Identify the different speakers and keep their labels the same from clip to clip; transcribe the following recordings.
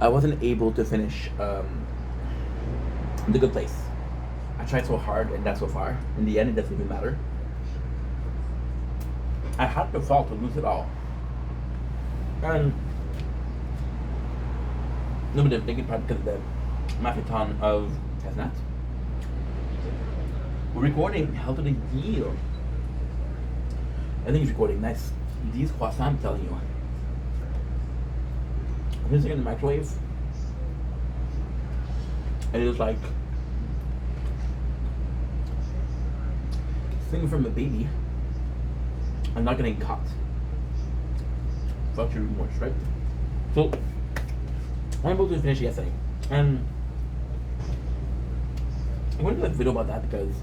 Speaker 1: I wasn't able to finish The Good Place. I tried so hard and got so far. In the end, it doesn't even matter. I had the fault to lose it all. And nobody was thinking probably because of the marathon of Casnat. We're recording How to the Deal. I think it's recording. Nice. These croissants, I'm telling you. I'm putting it in the microwave. And it was like thing from a baby. I'm not getting caught. Fuck your remorse, right? So I'm able to finish yesterday. And I want to do a video about that because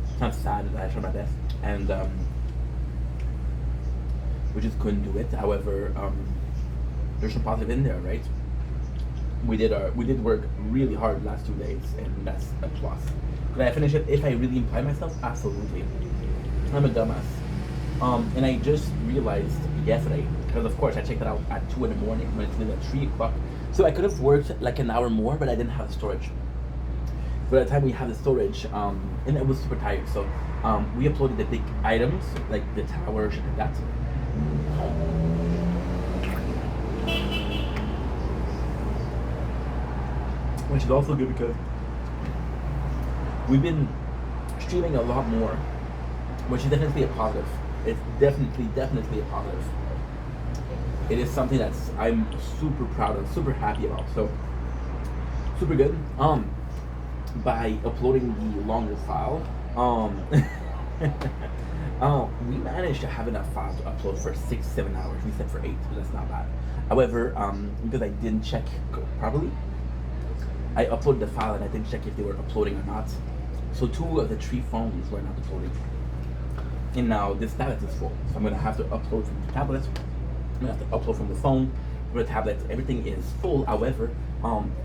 Speaker 1: it's not sad that I tried my best. And we just couldn't do it. However, there's some positive in there, right? We did work really hard the last 2 days, and that's a plus. Could I finish it if I really imply myself? Absolutely. I'm a dumbass. And I just realized yesterday, because of course I checked it out at 2 in the morning when it's at 3 o'clock. So I could have worked like an hour more, but I didn't have the storage. By the time we had the storage, and I was super tired, so we uploaded the big items, like the tower, shit like that. Which is also good because we've been streaming a lot more, which is definitely a positive. It's definitely a positive. It is something that's I'm super proud of, super happy about. So super good. By uploading the longer file, we managed to have enough files to upload for 6-7 hours. We said for 8, but that's not bad. However, because I didn't check properly, I uploaded the file and I didn't check if they were uploading or not. So 2 of the 3 phones were not uploading. And now this tablet is full. So I'm gonna have to upload from the tablet. I'm gonna have to upload from the phone, from the tablet. Everything is full. However,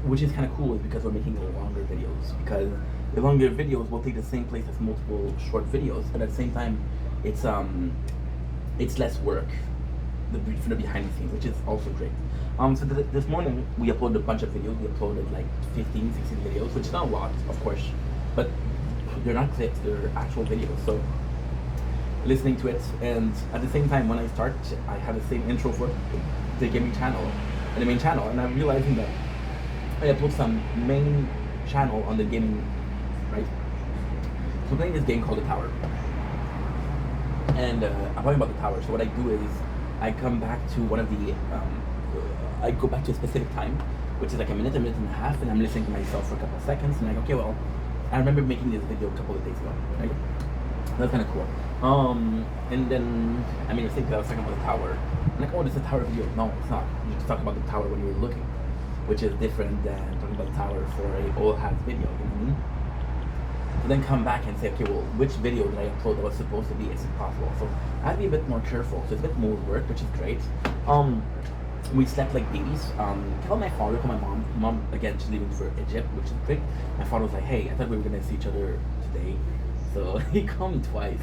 Speaker 1: which is kind of cool is because we're making longer videos. Because the longer videos will take the same place as multiple short videos, but at the same time, it's less work for the behind the scenes, which is also great. So this morning we uploaded a bunch of videos. We uploaded like 15, 16 videos, which is not a lot, of course, but they're not clips, they're actual videos. So listening to it, and at the same time when I start, I have the same intro for the gaming channel and the main channel, and I'm realizing that I upload some main channel on the gaming, right? So I'm playing this game called The Tower, and I'm talking about The Tower. So what I do is I come back to one of the I go back to a specific time, which is like a minute and a half, and I'm listening to myself for a couple of seconds, and I'm like, okay, well, I remember making this video a couple of days ago, right? That's kind of cool. And then, I mean, I think I was talking about The Tower. I'm like, oh, this is a Tower video. No, it's not. You just talk about The Tower when you were looking, which is different than talking about The Tower for a old hat video, you know what I mean? So then come back and say, okay, well, which video did I upload that was supposed to be? It's impossible. So I have to be a bit more careful. So it's a bit more work, which is great. We slept like babies. Called my father, called my mom. Mom, again, she's leaving for Egypt, which is quick. My father was like, hey, I thought we were gonna see each other today. So he called me twice.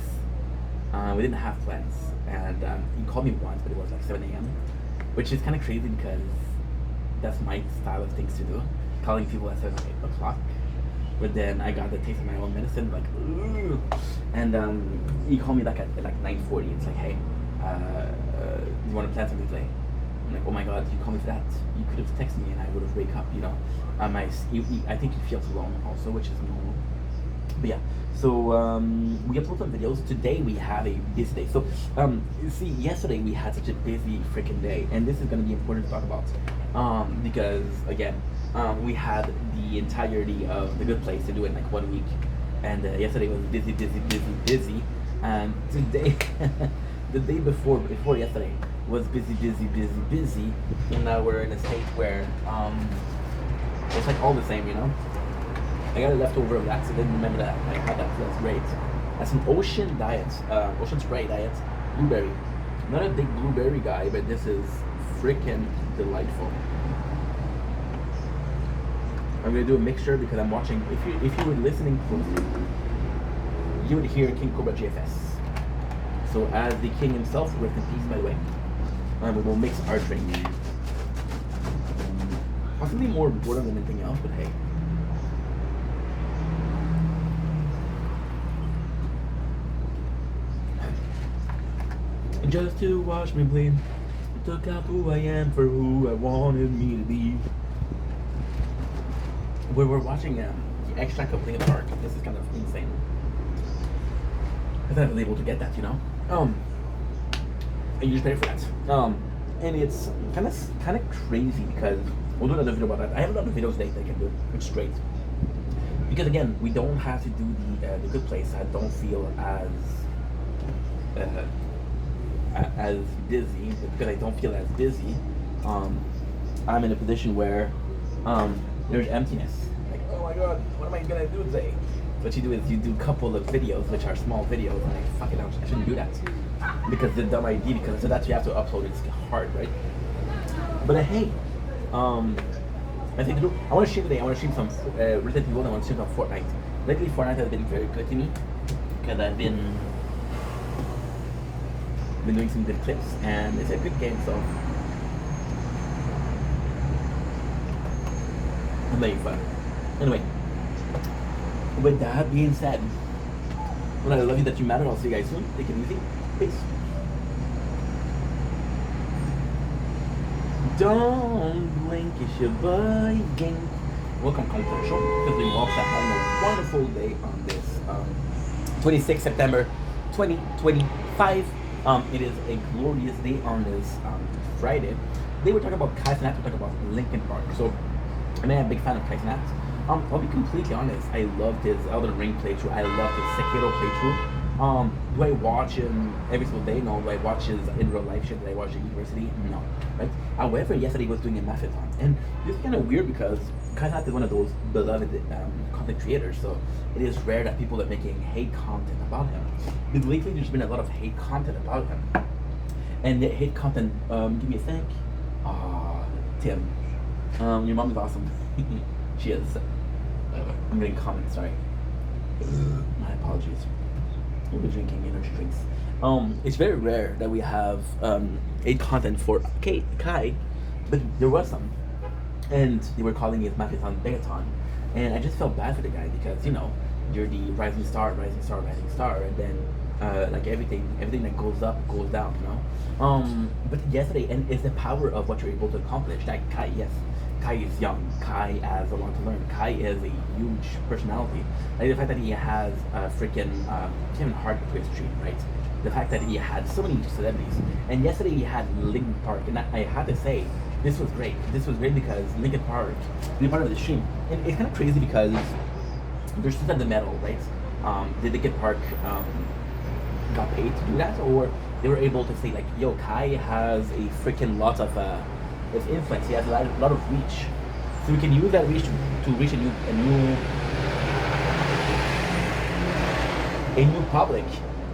Speaker 1: We didn't have plans. And he called me once, but it was like 7 a.m. Which is kind of crazy because that's my style of things to do. Calling people at 7 o'clock. But then I got the taste of my own medicine, like, ooh. And he called me like at like 9:40. It's like, hey, do you want to plan something today? I'm like, oh my god, you called me for that. You could have texted me and I would have wake up, you know. I think he feels alone also, which is normal. But yeah, so we upload some videos. Today we have a busy day. So you see, yesterday we had such a busy freaking day, and this is going to be important to talk about because again, we had the entirety of The Good Place to do in like 1 week, and yesterday was busy, and today, the day before yesterday was busy, and now we're in a state where it's like all the same, you know. I got a leftover of that, so I didn't remember that I had that. So that's great. That's an ocean diet, ocean spray diet, blueberry. I'm not a big blueberry guy, but this is freaking delightful. I'm gonna do a mixture because I'm watching. If you were listening closely, you would hear King Cobra GFS. So as the king himself, rest in peace, by the way. We will mix our drink. Possibly more boredom than anything else, but hey. Just to watch me bleed, took out who I am for who I wanted me to be. We were watching the extract of Linkin Park. This is kind of insane. I thought I was able to get that, you know. And you just pay for that. And it's kind of crazy because we'll do another video about that. I have a lot of videos today that I can do. It's straight. Because again, we don't have to do the Good Place. I don't feel as busy, because I don't feel as busy. I'm in a position where there's emptiness. Like, oh my god, what am I gonna do today? What you do is you do a couple of videos, which are small videos, and I fucking I shouldn't do that because the dumb idea. Because so that you have to upload, it's hard, right? But hey, I think I want to stream today. I want to stream some Resident Evil. I want to stream some Fortnite. Lately, Fortnite has been very good to me because I've been doing some good clips, and it's a good game. So I'm very fun. Anyway, with that being said, well, I love you that you matter. I'll see you guys soon. Take it easy. Peace. Don't blink, it's your buddy. Welcome to the show. Because we all having a wonderful day on this 26th September 2025. It is a glorious day on this Friday. They were talking about Kai Cenat, we're talking about Linkin Park. So I'm a big fan of Kai Cenat. I'll be completely honest, I loved his Elden Ring playthrough, I loved his Sekiro playthrough. Do I watch him every single day? No. Do I watch his in real life shit that I watch at university? No. Right? However, yesterday he was doing a marathon. And this is kind of weird because Kai Cenat is one of those beloved content creators, so it is rare that people are making hate content about him. But lately there's been a lot of hate content about him. And the hate content, give me a think. Tim. Your mom is awesome. She is. I'm getting comments, sorry. My apologies. We'll be drinking energy drinks. It's very rare that we have hate content for Kai, but there was some. And they were calling it Marathon Begathon. And I just felt bad for the guy because, you know, you're the rising star, and then like everything that goes up goes down, you know. But yesterday, and it's the power of what you're able to accomplish. Like Kai, yes, Kai is young. Kai has a lot to learn. Kai is a huge personality. Like the fact that he has freaking Kevin Hart to his stream, right? The fact that he had so many celebrities. And yesterday he had Linkin Park, and I had to say, this was great. This was great because Linkin Park, being part of the stream, and it's kind of crazy because there's still the metal, right? Did Linkin Park got paid to do that, or they were able to say like, yo, Kai has a freaking lot of influence. He has a lot of reach, so we can use that reach to reach a new public.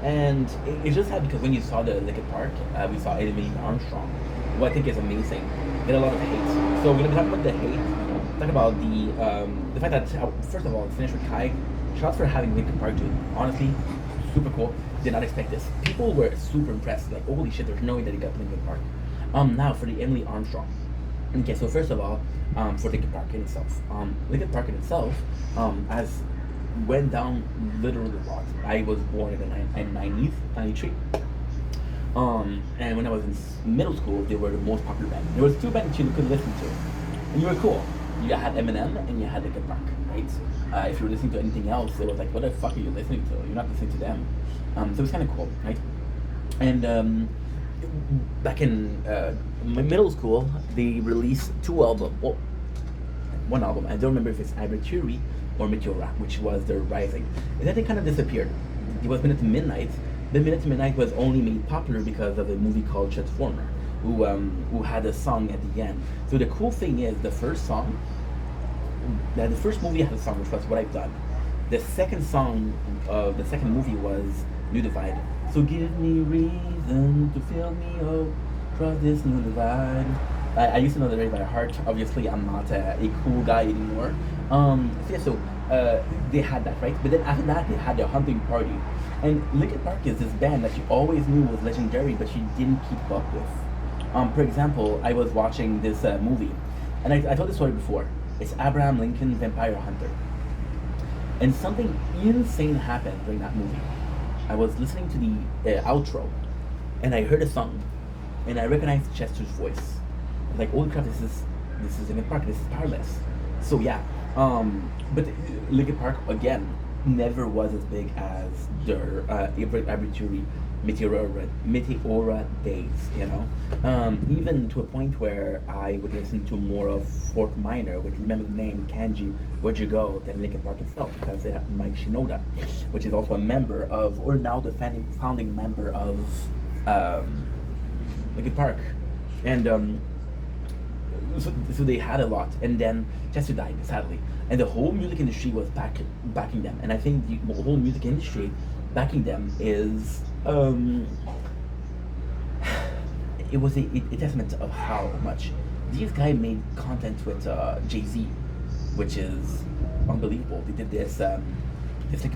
Speaker 1: And it's just sad because when you saw the Linkin Park, we saw Emily Armstrong, who I think is amazing. Get a lot of hate. So we're gonna be talking about the hate. Talk about the fact that first of all, finish with Kai. Shout out for having Linkin Park too. Honestly, super cool. Did not expect this. People were super impressed. Like, holy shit, there's no way that he got Linkin Park. Now for the Emily Armstrong. Okay, so first of all, for Linkin Park in itself, has went down literally a lot. I was born in 93. And when I was in middle school, they were the most popular band. There was two bands you could listen to, and you were cool. You had Eminem and you had Linkin Park, right? If you were listening to anything else, it was like, what the fuck are you listening to? You're not listening to them. So it's kind of cool, right? And back in middle school, they released two albums. Well, one album. I don't remember if it's Arbitrary or Meteora, which was their Rising. And then they kind of disappeared. It was Minute to Midnight. The Minute to Midnight was only made popular because of a movie called Transformer, who had a song at the end. So the cool thing is, the first movie had a song, which was What I've Done. The second song of the second movie was New Divide. So give me reason to fill me up, cross this new divide. I used to know the lyrics by heart. Obviously, I'm not a cool guy anymore. They had that, right? But then after that, they had their Hunting Party. And Linkin Park is this band that you always knew was legendary, but you didn't keep up with. For example, I was watching this movie. And I told this story before. It's Abraham Lincoln Vampire Hunter. And something insane happened during that movie. I was listening to the outro, and I heard a song, and I recognized Chester's voice. I was like, holy crap, this is Linkin Park. This is Powerless. So yeah, but Linkin Park again never was as big as their Arbitrary Meteora days. You know, even to a point where I would listen to more of Fort Minor, which remember the name Kanji, Where'd You Go, than Linkin Park itself, because they have Mike Shinoda, which is also a member of, or now the founding member of Linkin Park, and so they had a lot, and then Chester died sadly, and the whole music industry was backing them, and I think the whole music industry backing them is it was a testament of how much these guys made content with Jay-Z, which is unbelievable. They did this like